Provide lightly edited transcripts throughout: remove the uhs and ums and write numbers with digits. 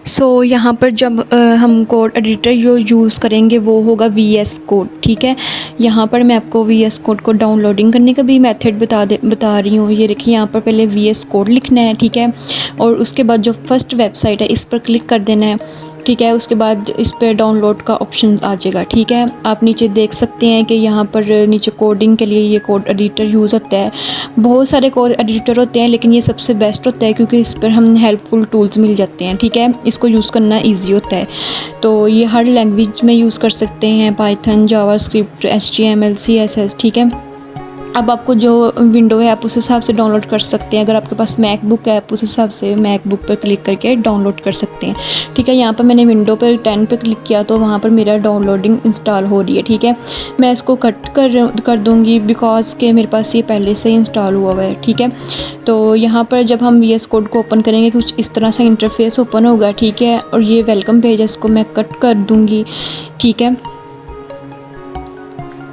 यहाँ पर जब हम कोड एडिटर जो यूज़ करेंगे वो होगा VS कोड। ठीक है, यहाँ पर मैं आपको VS कोड को डाउनलोडिंग करने का भी मेथड बता रही हूँ। ये देखिए, यहाँ पर पहले VS कोड लिखना है। ठीक है, और उसके बाद जो फर्स्ट वेबसाइट है इस पर क्लिक कर देना है। ठीक है, उसके बाद इस पर डाउनलोड का ऑप्शन आ जाएगा। ठीक है, आप नीचे देख सकते हैं कि यहाँ पर नीचे कोडिंग के लिए ये कोड एडिटर यूज़ होता है। बहुत सारे कोड एडिटर होते हैं, लेकिन ये सबसे बेस्ट होता है क्योंकि इस पर हम हेल्पफुल टूल्स मिल जाते हैं। ठीक है, इसको यूज़ करना इजी होता है। तो ये हर लैंग्वेज में यूज़ कर सकते हैं, पाइथन, जावास्क्रिप्ट, HTML, CSS। ठीक है, अब आपको जो विंडो है आप उस हिसाब से डाउनलोड कर सकते हैं। अगर आपके पास मैकबुक है आप उस हिसाब से मैकबुक पर क्लिक करके डाउनलोड कर सकते हैं। ठीक है, यहाँ पर मैंने विंडो पर 10 पे क्लिक किया तो वहाँ पर मेरा डाउनलोडिंग इंस्टॉल हो रही है। ठीक है, मैं इसको कट कर दूँगी बिकॉज के मेरे पास ये पहले से ही इंस्टॉल हुआ हुआ है। ठीक है, तो यहाँ पर जब हम VS कोड को ओपन करेंगे कुछ इस तरह से इंटरफेस ओपन होगा। ठीक है, और ये वेलकम पेज है, इसको मैं कट कर दूँगी। ठीक है,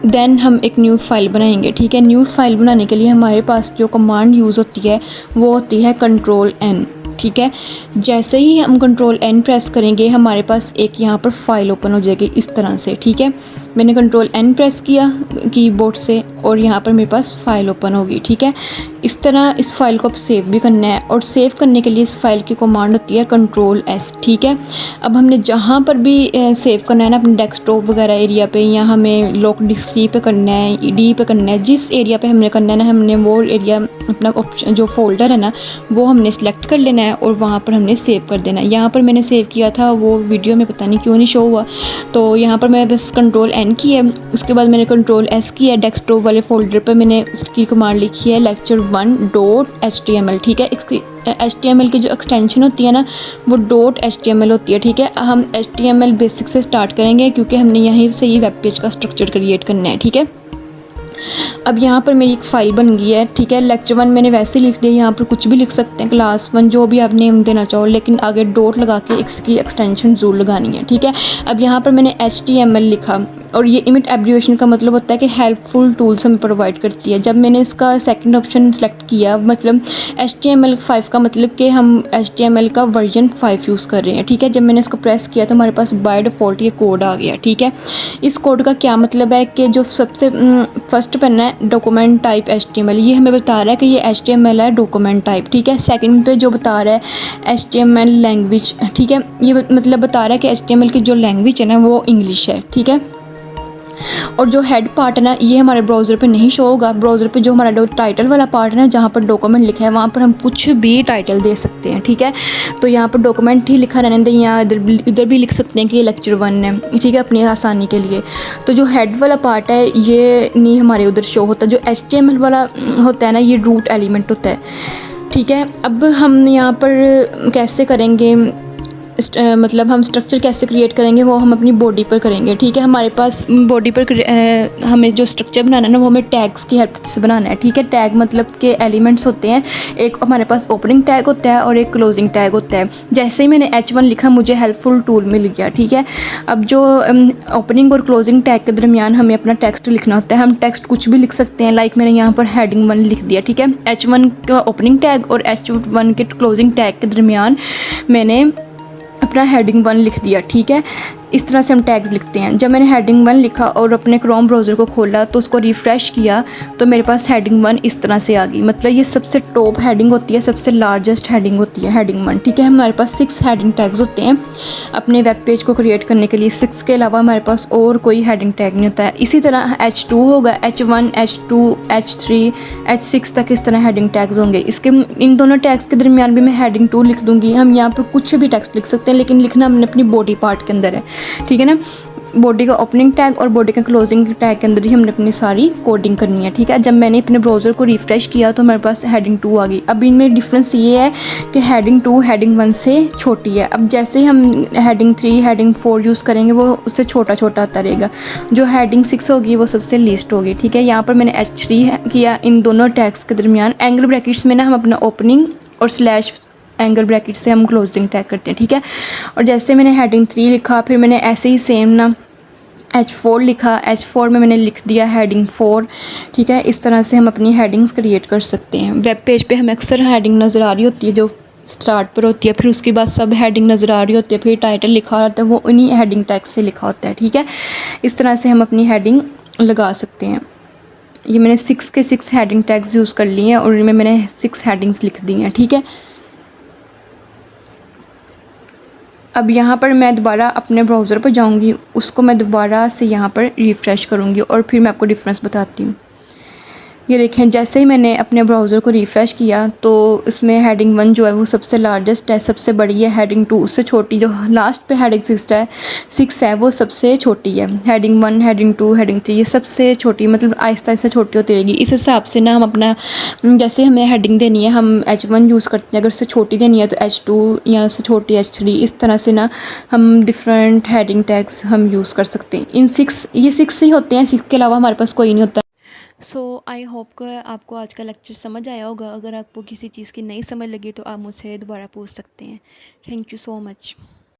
देन हम एक न्यू फाइल बनाएंगे। ठीक है, न्यू फाइल बनाने के लिए हमारे पास जो कमांड यूज़ होती है वो होती है Ctrl+N। ठीक है, जैसे ही हम Ctrl+N प्रेस करेंगे हमारे पास एक यहाँ पर फाइल ओपन हो जाएगी इस तरह से। ठीक है, मैंने Ctrl+N प्रेस किया कीबोर्ड से और यहाँ पर मेरे पास फ़ाइल ओपन होगी। ठीक है, इस तरह इस फाइल को अब सेव भी करना है और सेव करने के लिए इस फाइल की कमांड होती है Ctrl+S। ठीक है, अब हमने जहाँ पर भी सेव करना है ना, अपने डेस्कटॉप वगैरह एरिया पे, या हमें लोकल डिस्क C पे करना है, D पे करना है, जिस एरिया पे हमने करना है ना, हमने वो एरिया अपना जो फोल्डर है ना वो हमने सेलेक्ट कर लेना है और वहाँ पर हमने सेव कर देना है। यहाँ पर मैंने सेव किया था, वो वीडियो में पता नहीं क्यों नहीं शो हुआ, तो यहाँ पर मैं बस Ctrl+N की है, उसके बाद मैंने Ctrl+S की है। डेस्कटॉप वाले फोल्डर पर मैंने उसकी कमांड लिखी है lecture1.html। ठीक है, इसकी HTML की जो एक्सटेंशन होती है ना वो .html होती है। ठीक है, हम HTML बेसिक से स्टार्ट करेंगे क्योंकि हमने यहीं से ही वेब पेज का स्ट्रक्चर क्रिएट करना है। ठीक है, अब यहाँ पर मेरी एक फ़ाइल बन गई है। ठीक है, lecture1 मैंने वैसे लिख दिया, यहाँ पर कुछ भी लिख सकते हैं, क्लास 1 जो भी आप नेम देना चाहो, लेकिन आगे डॉट लगा के इसकी एक्सटेंशन ज़रूर लगानी है। ठीक है, अब यहाँ पर मैंने HTML लिखा और ये इमिट एब्रीविएशन का मतलब होता है कि हेल्पफुल टूल्स हमें प्रोवाइड करती है। जब मैंने इसका सेकंड ऑप्शन सेलेक्ट किया, मतलब HTML5 का मतलब कि हम HTML का वर्जन 5 यूज़ कर रहे हैं। ठीक है, जब मैंने इसको प्रेस किया तो हमारे पास बाय डिफ़ॉल्ट ये कोड आ गया। ठीक है, इस कोड का क्या मतलब है कि जो सबसे फर्स्ट पन्ना है डॉक्यूमेंट टाइप HTML, ये हमें बता रहा है कि ये HTML है डॉक्यूमेंट टाइप। ठीक है, सेकंड पे जो बता रहा है HTML लैंग्वेज। ठीक है, ये मतलब बता रहा है कि HTML की जो लैंग्वेज है ना वो इंग्लिश है। ठीक है, और जो हेड पार्ट है ना ये हमारे ब्राउज़र पे नहीं शो होगा। ब्राउज़र पे जो हमारा टाइटल वाला पार्ट है ना, जहाँ पर डॉक्यूमेंट लिखा है वहाँ पर हम कुछ भी टाइटल दे सकते हैं। ठीक है, तो यहाँ पर डॉक्यूमेंट ही लिखा रहने दें, या इधर भी लिख सकते हैं कि ये lecture1 है। ठीक है, अपनी आसानी के लिए। तो जो हेड वाला पार्ट है ये नहीं हमारे उधर शो होता, जो HTML वाला होता है ना ये रूट एलिमेंट होता है। ठीक है, अब हम यहाँ पर कैसे करेंगे, मतलब हम स्ट्रक्चर कैसे क्रिएट करेंगे वो हम अपनी बॉडी पर करेंगे। ठीक है, हमारे पास बॉडी पर हमें जो स्ट्रक्चर बनाना है ना वो हमें टैग्स की हेल्प से बनाना है। ठीक है, टैग मतलब के एलिमेंट्स होते हैं, एक हमारे पास ओपनिंग टैग होता है और एक क्लोजिंग टैग होता है। जैसे ही मैंने H1 लिखा मुझे हेल्पफुल टूल मिल गया। ठीक है, अब जो ओपनिंग और क्लोजिंग टैग के दरमियान हमें अपना टेक्स्ट लिखना होता है। हम टेक्स्ट कुछ भी लिख सकते हैं, लाइक मैंने यहाँ पर हेडिंग 1 लिख दिया। ठीक है, H1 का ओपनिंग टैग और H1 के क्लोजिंग टैग के दरमियान मैंने अपना हेडिंग 1 लिख दिया। ठीक है, इस तरह से हम टैग्स लिखते हैं। जब मैंने हेडिंग 1 लिखा और अपने क्रोम ब्राउज़र को खोला तो उसको रिफ़्रेश किया तो मेरे पास हेडिंग 1 इस तरह से आ गई। मतलब ये सबसे टॉप हेडिंग होती है, सबसे लार्जेस्ट हेडिंग होती है हेडिंग 1। ठीक है, हमारे पास 6 हेडिंग टैग्स होते हैं अपने वेब पेज को क्रिएट करने के लिए। 6 के अलावा हमारे पास और कोई हेडिंग टैग नहीं होता है। इसी तरह H2 होगा, H1, H2, H3, H6 तक इस तरह हेडिंग टैग्स होंगे। इसके इन दोनों टैग्स के दरमियान भी मैं हेडिंग 2 लिख दूँगी। हम यहाँ पर कुछ भी टेक्स्ट लिख सकते हैं, लेकिन लिखना हमने अपनी बॉडी पार्ट के अंदर है। ठीक है ना, बॉडी का ओपनिंग टैग और बॉडी का क्लोजिंग टैग के अंदर ही हमने अपनी सारी कोडिंग करनी है। ठीक है, जब मैंने अपने ब्राउज़र को रिफ़्रेश किया तो हमारे पास हेडिंग 2 आ गई। अब इनमें डिफरेंस ये है कि हेडिंग 2 हेडिंग 1 से छोटी है। अब जैसे ही हम हेडिंग 3 हेडिंग 4 यूज़ करेंगे वो उससे छोटा छोटा आता रहेगा। जो हेडिंग 6 होगी वो सबसे लीस्ट होगी। ठीक है, यहाँ पर मैंने H3 किया। इन दोनों टैग्स के दरमियान एंगल ब्रैकेट्स में ना हम अपना ओपनिंग और स्लैश एंगल ब्रैकेट से हम क्लोजिंग टैग करते हैं। ठीक है, और जैसे मैंने हेडिंग 3 लिखा फिर मैंने ऐसे ही सेम ना H4 लिखा, H4 में मैंने लिख दिया हेडिंग 4। ठीक है, इस तरह से हम अपनी हेडिंग्स क्रिएट कर सकते हैं। वेब पेज पे हमें अक्सर हेडिंग नज़र आ रही होती है जो स्टार्ट पर होती है, फिर उसके बाद सब हेडिंग नज़र आ रही होती है, फिर टाइटल लिखा होता है, वो उन्हीं हेडिंग टैग्स से लिखा होता है। ठीक है, इस तरह से हम अपनी हेडिंग लगा सकते हैं। ये मैंने 6 के 6 हेडिंग टैग्स यूज़ कर लिए हैं और इनमें मैंने 6 हेडिंग्स लिख दी हैं। ठीक है, अब यहाँ पर मैं दोबारा अपने ब्राउज़र पर जाऊँगी, उसको मैं दोबारा से यहाँ पर रिफ़्रेश करूँगी और फिर मैं आपको डिफरेंस बताती हूँ। ये देखें, जैसे ही मैंने अपने ब्राउज़र को रिफ़्रेश किया तो इसमें हेडिंग 1 जो है वो सबसे लार्जेस्ट है, सबसे बड़ी है। हेडिंग 2 उससे छोटी, जो लास्ट पे हेडिंग 6 है वो सबसे छोटी है। हेडिंग 1, हेडिंग 2, हेडिंग 3 ये सबसे छोटी, मतलब आहिस्ता आहिस्ता छोटी होती रहेगी। इस हिसाब से ना हम अपना, जैसे हमें हेडिंग देनी है हम H1 यूज़ करते हैं, अगर उससे छोटी देनी है तो H2 या उससे छोटी H3। इस तरह से ना हम डिफरेंट हेडिंग टैग्स हम यूज़ कर सकते हैं। ये 6 ही होते हैं, 6 के अलावा हमारे पास कोई नहीं होता। सो आई होप कि आपको आज का लेक्चर समझ आया होगा। अगर आपको किसी चीज़ की नहीं समझ लगी तो आप मुझसे दोबारा पूछ सकते हैं। Thank you so much.